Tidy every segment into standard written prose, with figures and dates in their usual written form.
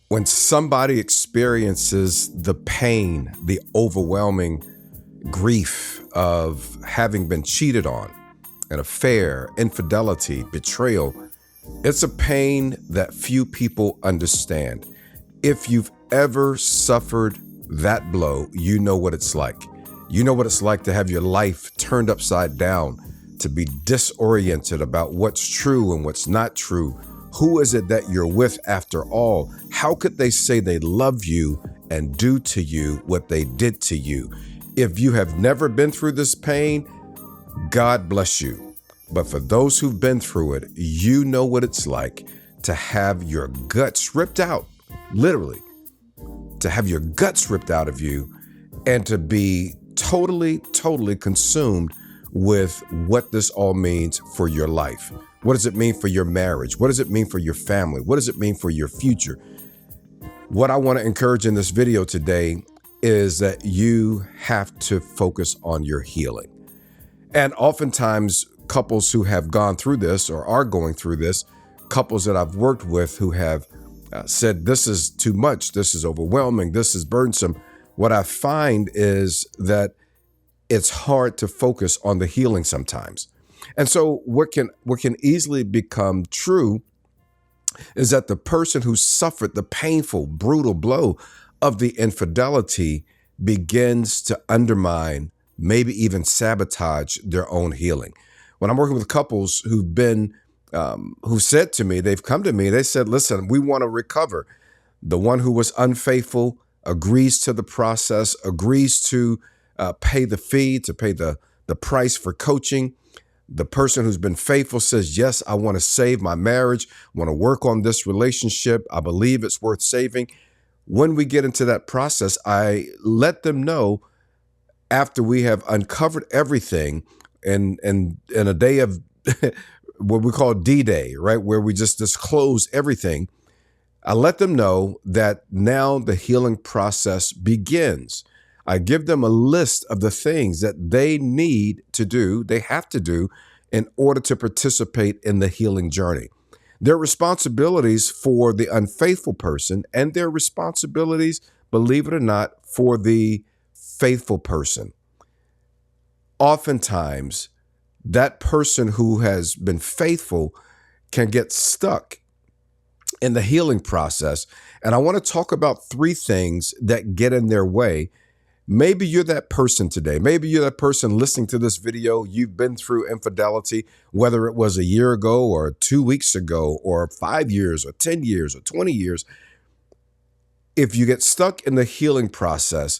When somebody experiences the pain, the overwhelming grief of having been cheated on, an affair, infidelity, betrayal, it's a pain that few people understand. If you've ever suffered that blow, you know what it's like. You know what it's like to have your life turned upside down, to be disoriented about what's true and what's not true. Who is it that you're with after all? How could they say they love you and do to you what they did to you? If you have never been through this pain, God bless you. But for those who've been through it, you know what it's like to have your guts ripped out, literally, to have your guts ripped out of you and to be totally consumed with what this all means for your life. What does it mean for your marriage? What does it mean for your family? What does it mean for your future? What I want to encourage in this video today is that you have to focus on your healing. And oftentimes, couples who have gone through this or are going through this, couples that I've worked with who have said, this is too much, this is overwhelming, this is burdensome. What I find is that it's hard to focus on the healing sometimes. And so what can easily become true is that the person who suffered the painful, brutal blow of the infidelity begins to undermine, maybe even sabotage their own healing. When I'm working with couples who've been, who said to me, they've come to me, they said, listen, we want to recover. The one who was unfaithful agrees to the process, agrees to pay the fee, to pay the price for coaching. The person who's been faithful says, yes, I want to save my marriage, want to work on this relationship. I believe it's worth saving. When we get into that process, I let them know after we have uncovered everything in a day of what we call D-Day, right? Where we just disclose everything. I let them know that now the healing process begins. I give them a list of the things that they need to do, they have to do in order to participate in the healing journey. Their responsibilities for the unfaithful person and their responsibilities, believe it or not, for the faithful person. Oftentimes, that person who has been faithful can get stuck in the healing process. And I want to talk about three things that get in their way. Maybe you're that person today. Maybe you're that person listening to this video. You've been through infidelity, whether it was a year ago or 2 weeks ago or 5 years or 10 years or 20 years. If you get stuck in the healing process,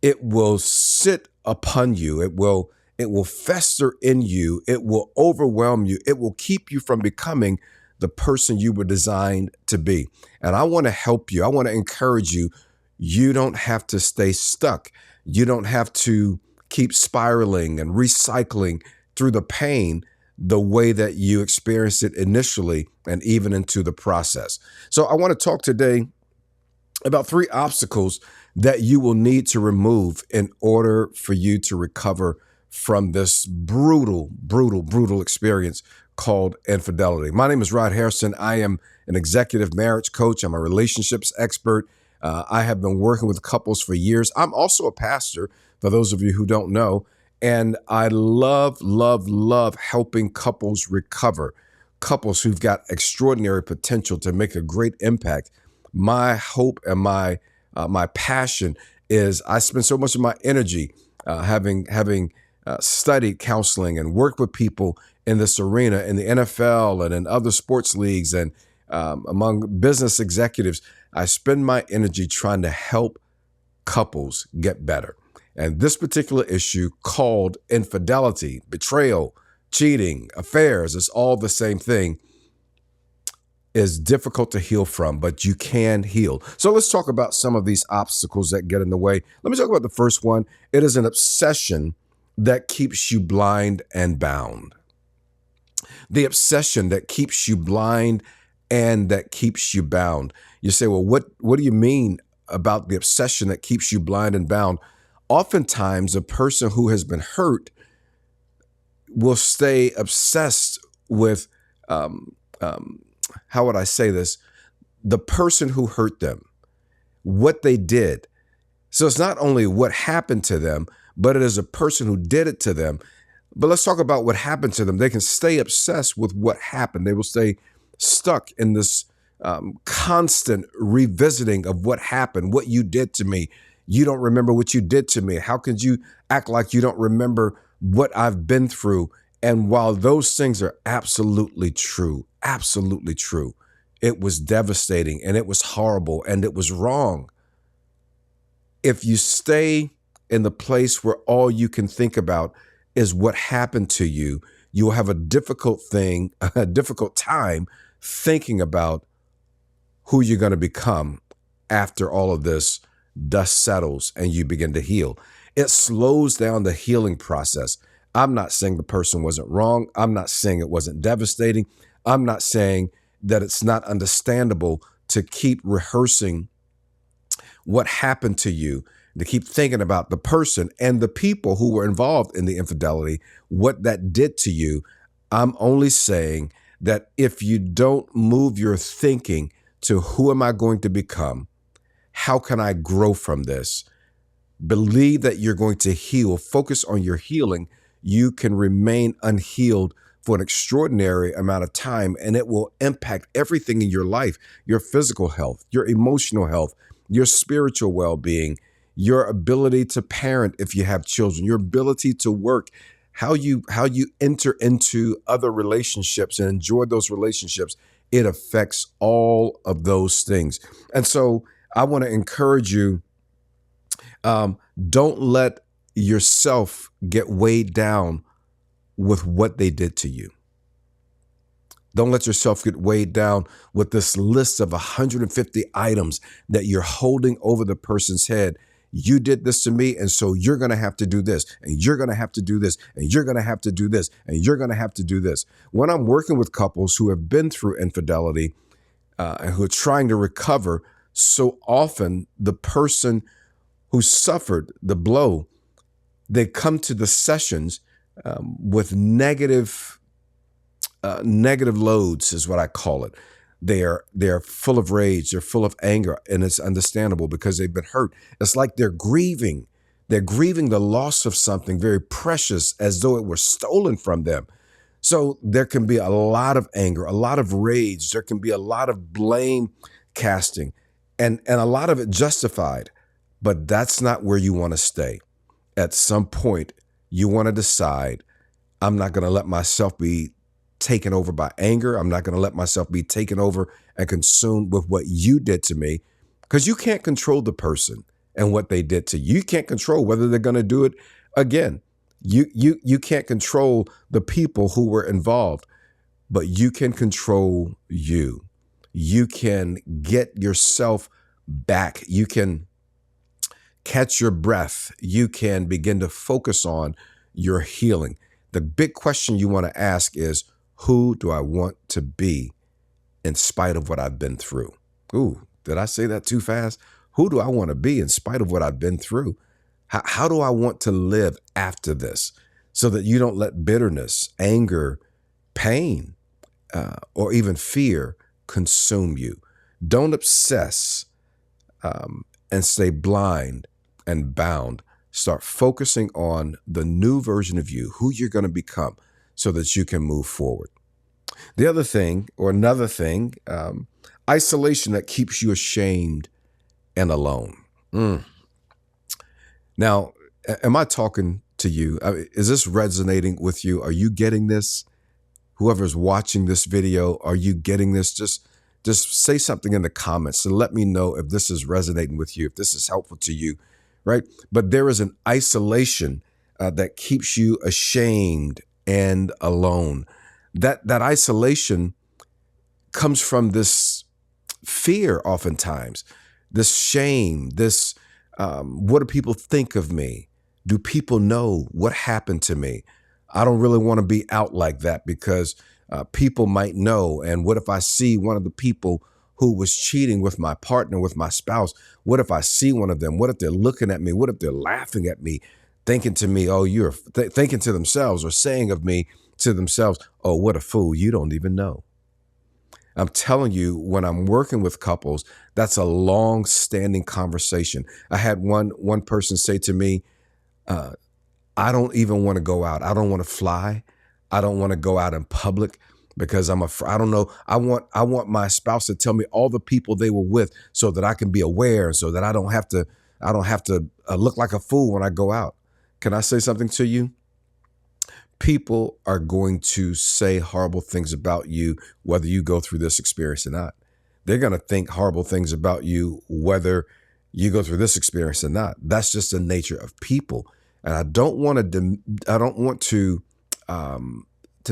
it will sit upon you. It will fester in you. It will overwhelm you. It will keep you from becoming the person you were designed to be. And I want to help you. I want to encourage you. You don't have to stay stuck. You don't have to keep spiraling and recycling through the pain the way that you experienced it initially and even into the process. So I want to talk today about 3 obstacles that you will need to remove in order for you to recover from this brutal experience called infidelity. My name is Rod Harrison. I am an executive marriage coach. I'm a relationships expert. I have been working with couples for years. I'm also a pastor, for those of you who don't know, and I love helping couples recover, couples who've got extraordinary potential to make a great impact. My hope and my passion is I spend so much of my energy having studied counseling and worked with people in this arena, in the NFL and in other sports leagues and among business executives. I spend my energy trying to help couples get better. And this particular issue called infidelity, betrayal, cheating, affairs, it's all the same thing, is difficult to heal from, but you can heal. So let's talk about some of these obstacles that get in the way. Let me talk about the first one. It is an obsession that keeps you blind and bound. The obsession that keeps you blind and that keeps you bound. You say, well, what do you mean about the obsession that keeps you blind and bound? Oftentimes, a person who has been hurt will stay obsessed with, how would I say this? The person who hurt them. what they did. So it's not only what happened to them, but it is a person who did it to them. But let's talk about what happened to them. They can stay obsessed with what happened. They will stay stuck in this constant revisiting of what happened, what you did to me. You don't remember what you did to me. How could you act like you don't remember what I've been through? And while those things are absolutely true, it was devastating and it was horrible and it was wrong. If you stay in the place where all you can think about is what happened to you, you'll have a difficult time thinking about who you're going to become after all of this dust settles and you begin to heal. It slows down the healing process. I'm not saying the person wasn't wrong. I'm not saying it wasn't devastating. I'm not saying that it's not understandable to keep rehearsing what happened to you, to keep thinking about the person and the people who were involved in the infidelity, what that did to you. I'm only saying that if you don't move your thinking to who am I going to become? How can I grow from this? Believe that you're going to heal. Focus on your healing. You can remain unhealed for an extraordinary amount of time, and it will impact everything in your life, your physical health, your emotional health, your spiritual well-being, your ability to parent if you have children, your ability to work, how you enter into other relationships and enjoy those relationships. It affects all of those things. And so I want to encourage you, don't let yourself get weighed down with what they did to you. Don't let yourself get weighed down with this list of 150 items that you're holding over the person's head. You did this to me, and so you're going to have to do this, and you're going to have to do this, and you're going to have to do this, and you're going to have to do this. When I'm working with couples who have been through infidelity and who are trying to recover, so often the person who suffered the blow, they come to the sessions with negative loads, is what I call it. They're full of rage. They're full of anger, and it's understandable because they've been hurt. It's like they're grieving. They're grieving the loss of something very precious as though it were stolen from them. So there can be a lot of anger, a lot of rage. There can be a lot of blame casting, and a lot of it justified. But that's not where you want to stay. At some point, you want to decide, I'm not going to let myself be taken over by anger. I'm not going to let myself be taken over and consumed with what you did to me, because you can't control the person and what they did to you. You can't control whether they're going to do it again. You can't control the people who were involved, but you can control you. You can get yourself back. You can catch your breath. You can begin to focus on your healing. The big question you want to ask is, who do I want to be in spite of what I've been through? Ooh, did I say that too fast? Who do I want to be in spite of what I've been through? How do I want to live after this, so that you don't let bitterness, anger, pain, or even fear consume you? Don't obsess and stay blind and bound. Start focusing on the new version of you, who you're going to become, so that you can move forward. The other thing, or another thing, isolation that keeps you ashamed and alone. Now, am I talking to you? Is this resonating with you? Are you getting this? Whoever's watching this video, are you getting this? Just say something in the comments and let me know if this is resonating with you, if this is helpful to you, right? But there is an isolation that keeps you ashamed and alone. That isolation comes from this fear oftentimes, this shame, this what do people think of me? Do people know what happened to me? I don't really want to be out like that because people might know. And what if I see one of the people who was cheating with my partner, with my spouse? What if I see one of them? What if they're looking at me? What if they're laughing at me, thinking to me, oh, you're thinking to themselves, or saying of me to themselves, oh, what a fool, you don't even know. I'm telling you, when I'm working with couples, that's a long standing conversation. I had one person say to me, I don't even want to go out. I don't want to fly. I don't want to go out in public because I don't know. I want my spouse to tell me all the people they were with so that I can be aware, so that I don't have to look like a fool when I go out. Can I say something to you? People are going to say horrible things about you, whether you go through this experience or not. They're going to think horrible things about you, whether you go through this experience or not. That's just the nature of people. And I don't want to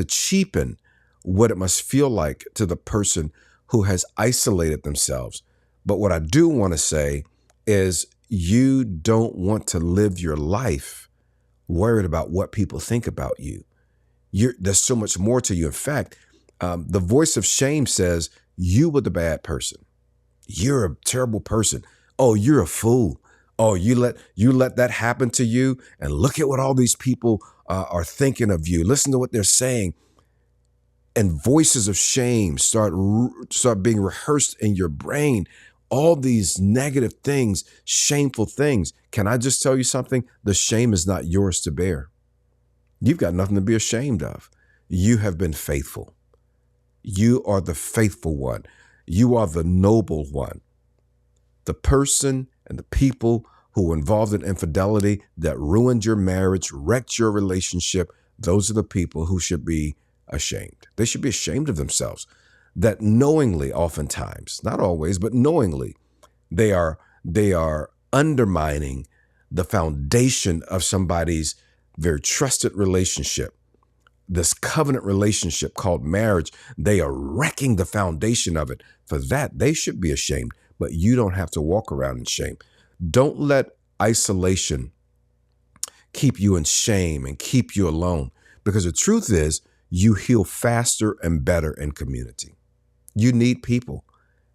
cheapen what it must feel like to the person who has isolated themselves. But what I do want to say is you don't want to live your life worried about what people think about you. There's so much more to you. In fact, the voice of shame says you were the bad person. You're a terrible person. Oh, you're a fool. Oh, you let that happen to you, and look at what all these people are thinking of you. Listen to what they're saying, and voices of shame start being rehearsed in your brain. All these negative things, shameful things. Can I just tell you something? The shame is not yours to bear. You've got nothing to be ashamed of. You have been faithful. You are the faithful one. You are the noble one. The person and the people who were involved in infidelity that ruined your marriage, wrecked your relationship, those are the people who should be ashamed. They should be ashamed of themselves. That knowingly, oftentimes, not always, but knowingly, they are undermining the foundation of somebody's very trusted relationship. This covenant relationship called marriage, they are wrecking the foundation of it. For that, they should be ashamed, but you don't have to walk around in shame. Don't let isolation keep you in shame and keep you alone, because the truth is you heal faster and better in community. You need people,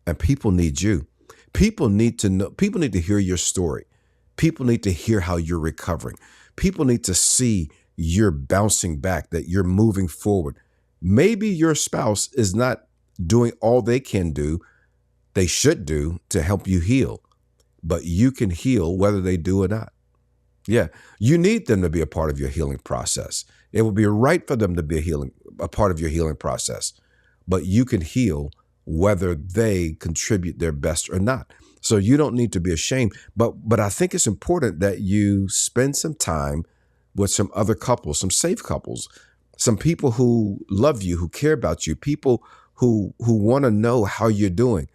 and people need you. People need to know, people need to hear your story. People need to hear how you're recovering. People need to see you're bouncing back, that you're moving forward. Maybe your spouse is not doing all they should do to help you heal, but you can heal whether they do or not. Yeah, you need them to be a part of your healing process. It would be right for them to be a part of your healing process, but you can heal whether they contribute their best or not. So you don't need to be ashamed, but I think it's important that you spend some time with some other couples, some safe couples, some people who love you, who care about you, people who want to know how you're doing.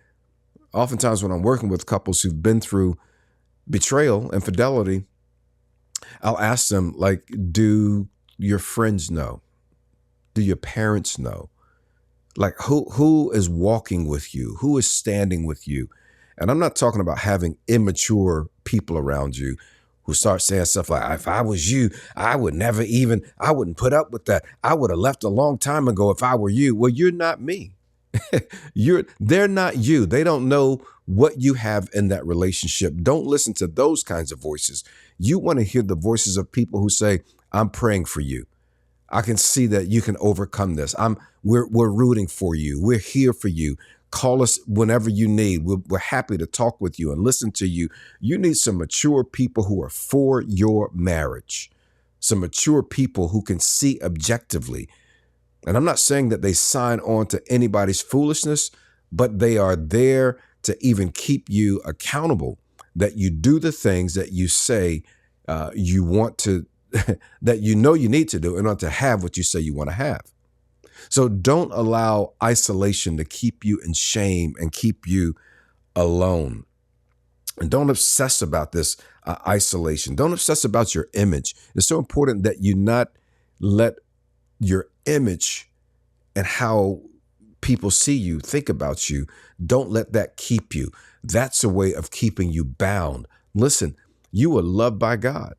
Oftentimes when I'm working with couples who've been through betrayal, infidelity, I'll ask them, like, do your friends know? Do your parents know? Like, who is walking with you? Who is standing with you? And I'm not talking about having immature people around you who start saying stuff like, if I was you, I wouldn't put up with that. I would have left a long time ago if I were you. Well, you're not me. They're not you. They don't know what you have in that relationship. Don't listen to those kinds of voices. You want to hear the voices of people who say, I'm praying for you. I can see that you can overcome this. We're rooting for you. We're here for you. Call us whenever you need. We're happy to talk with you and listen to you. You need some mature people who are for your marriage, some mature people who can see objectively. And I'm not saying that they sign on to anybody's foolishness, but they are there to even keep you accountable, that you do the things that you say you want to, that you know you need to do in order to have what you say you want to have. So don't allow isolation to keep you in shame and keep you alone. And don't obsess about this isolation. Don't obsess about your image. It's so important that you not let your image and how people see you, think about you, don't let that keep you. That's a way of keeping you bound. Listen, you are loved by God.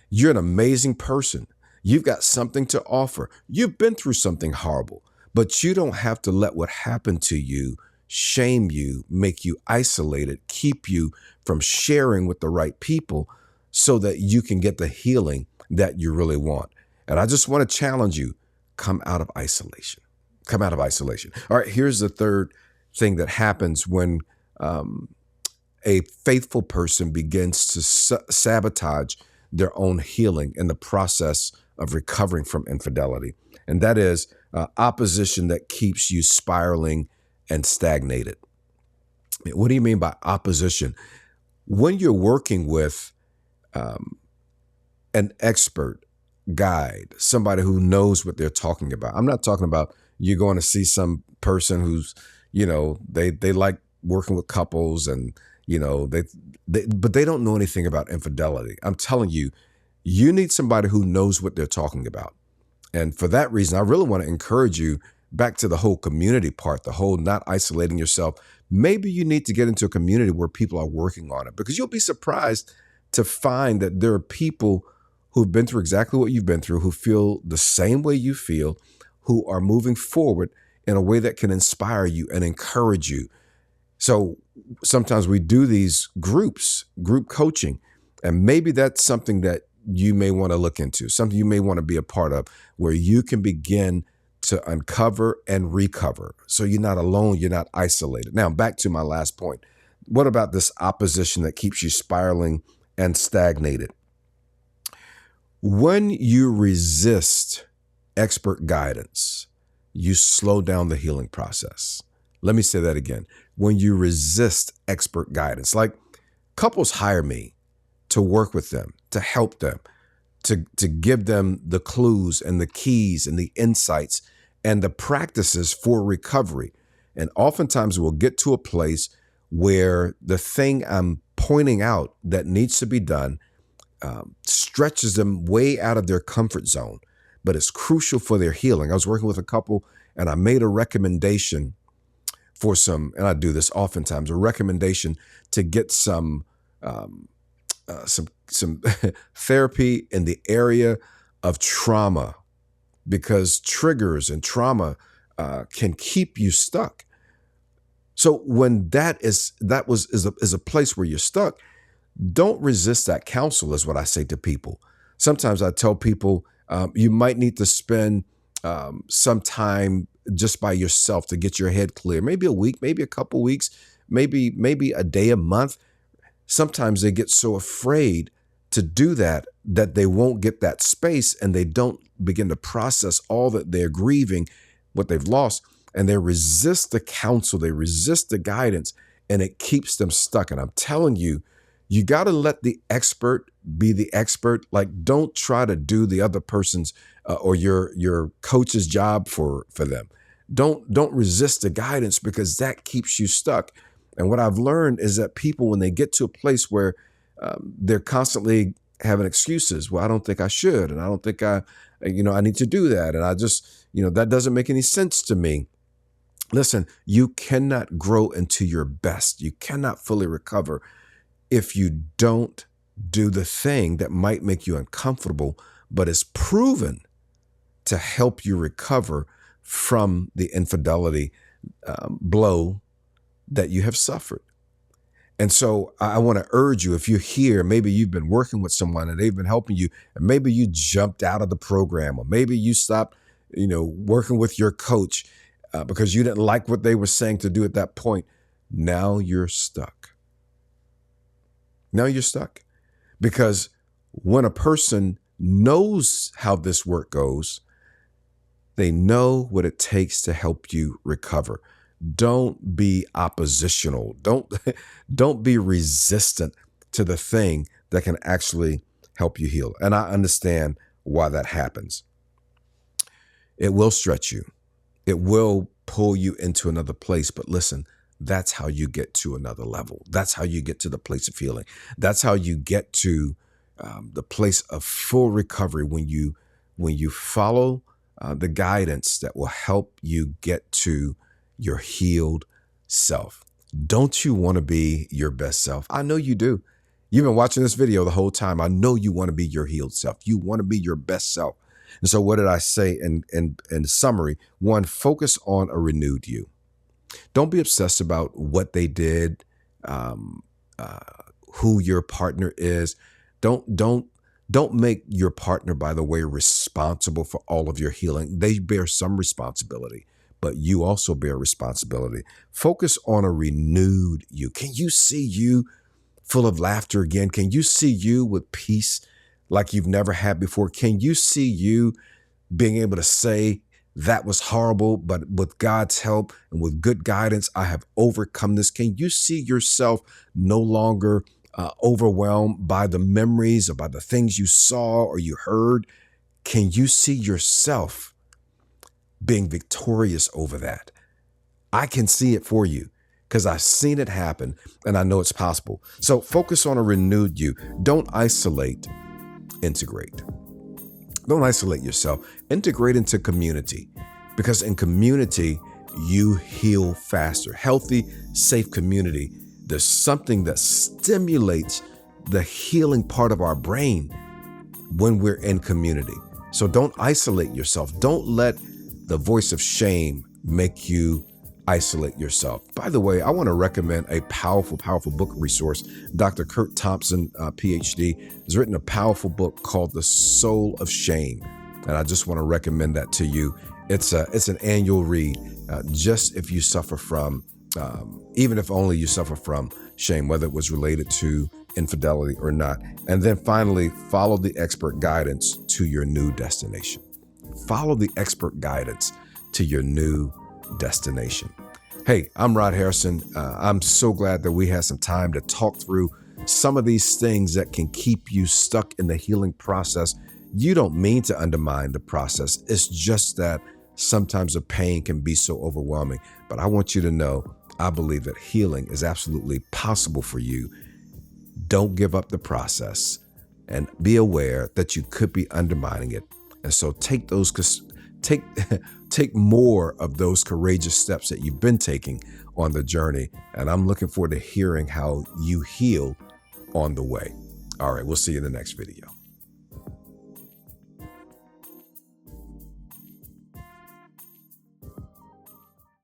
You're an amazing person. You've got something to offer. You've been through something horrible, but you don't have to let what happened to you shame you, make you isolated, keep you from sharing with the right people so that you can get the healing that you really want. And I just want to challenge you, come out of isolation. Come out of isolation. All right, here's the third thing that happens when a faithful person begins to sabotage their own healing in the process of recovering from infidelity. And that is opposition that keeps you spiraling and stagnated. What do you mean by opposition? When you're working with an expert guide, somebody who knows what they're talking about. I'm not talking about you're going to see some person who's, they like working with couples and, but they don't know anything about infidelity. I'm telling you, you need somebody who knows what they're talking about. And for that reason, I really want to encourage you back to the whole community part, the whole not isolating yourself. Maybe you need to get into a community where people are working on it, because you'll be surprised to find that there are people who've been through exactly what you've been through, who feel the same way you feel, who are moving forward in a way that can inspire you and encourage you. So sometimes we do these group coaching, and maybe that's something that you may want to look into, something you may want to be a part of, where you can begin to uncover and recover. So you're not alone, you're not isolated. Now, back to my last point. What about this opposition that keeps you spiraling and stagnated? When you resist expert guidance, you slow down the healing process. Let me say that again. When you resist expert guidance, like couples hire me to work with them, to help them, to give them the clues and the keys and the insights and the practices for recovery. And oftentimes we'll get to a place where the thing I'm pointing out that needs to be done stretches them way out of their comfort zone, but it's crucial for their healing. I was working with a couple and I made a recommendation for some, and I do this oftentimes, a recommendation to get some therapy in the area of trauma, because triggers and trauma can keep you stuck. So when is a place where you're stuck, don't resist that counsel, is what I say to people. Sometimes I tell people you might need to spend some time just by yourself to get your head clear. Maybe a week, maybe a couple weeks, maybe a day, a month. Sometimes they get so afraid to do that they won't get that space, and they don't begin to process all that they're grieving, what they've lost, and they resist the counsel, they resist the guidance, and it keeps them stuck. And I'm telling you, you got to let the expert be the expert. Like, don't try to do the other person's or your coach's job for them. Don't resist the guidance, because that keeps you stuck. And what I've learned is that people, when they get to a place where they're constantly having excuses, well, I don't think I should, and I don't think I need to do that, and I just, that doesn't make any sense to me. Listen, you cannot grow into your best. You cannot fully recover if you don't do the thing that might make you uncomfortable, but is proven to help you recover from the infidelity blow that you have suffered. And so I want to urge you, if you're here, maybe you've been working with someone and they've been helping you, and maybe you jumped out of the program, or maybe you stopped, working with your coach because you didn't like what they were saying to do at that point. Now you're stuck. Now you're stuck. Because when a person knows how this work goes, they know what it takes to help you recover. Don't be oppositional. Don't be resistant to the thing that can actually help you heal. And I understand why that happens. It will stretch you. It will pull you into another place. But listen, that's how you get to another level. That's how you get to the place of healing. That's how you get to the place of full recovery, when you follow the guidance that will help you get to your healed self. Don't you want to be your best self? I know you do. You've been watching this video the whole time. I know you want to be your healed self. You want to be your best self. And so what did I say in summary? One, focus on a renewed you. Don't be obsessed about what they did, who your partner is. Don't make your partner, by the way, responsible for all of your healing. They bear some responsibility, but you also bear responsibility. Focus on a renewed you. Can you see you full of laughter again? Can you see you with peace like you've never had before? Can you see you being able to say, that was horrible, but with God's help and with good guidance, I have overcome this? Can you see yourself no longer overwhelmed by the memories or by the things you saw or you heard? Can you see yourself being victorious over that? I can see it for you because I've seen it happen and I know it's possible. So focus on a renewed you. Don't isolate, integrate. Don't isolate yourself. Integrate into community, because in community, you heal faster. Healthy, safe community. There's something that stimulates the healing part of our brain when we're in community. So don't isolate yourself. Don't let the voice of shame make you isolate yourself. By the way, I want to recommend a powerful, powerful book resource. Dr. Kurt Thompson, PhD, has written a powerful book called The Soul of Shame. And I just want to recommend that to you. It's an annual read, just if you suffer from, even if only you suffer from shame, whether it was related to infidelity or not. And then finally, follow the expert guidance to your new destination. Follow the expert guidance to your new destination. Hey, I'm Rod Harrison. I'm so glad that we had some time to talk through some of these things that can keep you stuck in the healing process. You don't mean to undermine the process. It's just that sometimes the pain can be so overwhelming. But I want you to know, I believe that healing is absolutely possible for you. Don't give up the process and be aware that you could be undermining it. And so take more of those courageous steps that you've been taking on the journey. And I'm looking forward to hearing how you heal on the way. All right, we'll see you in the next video.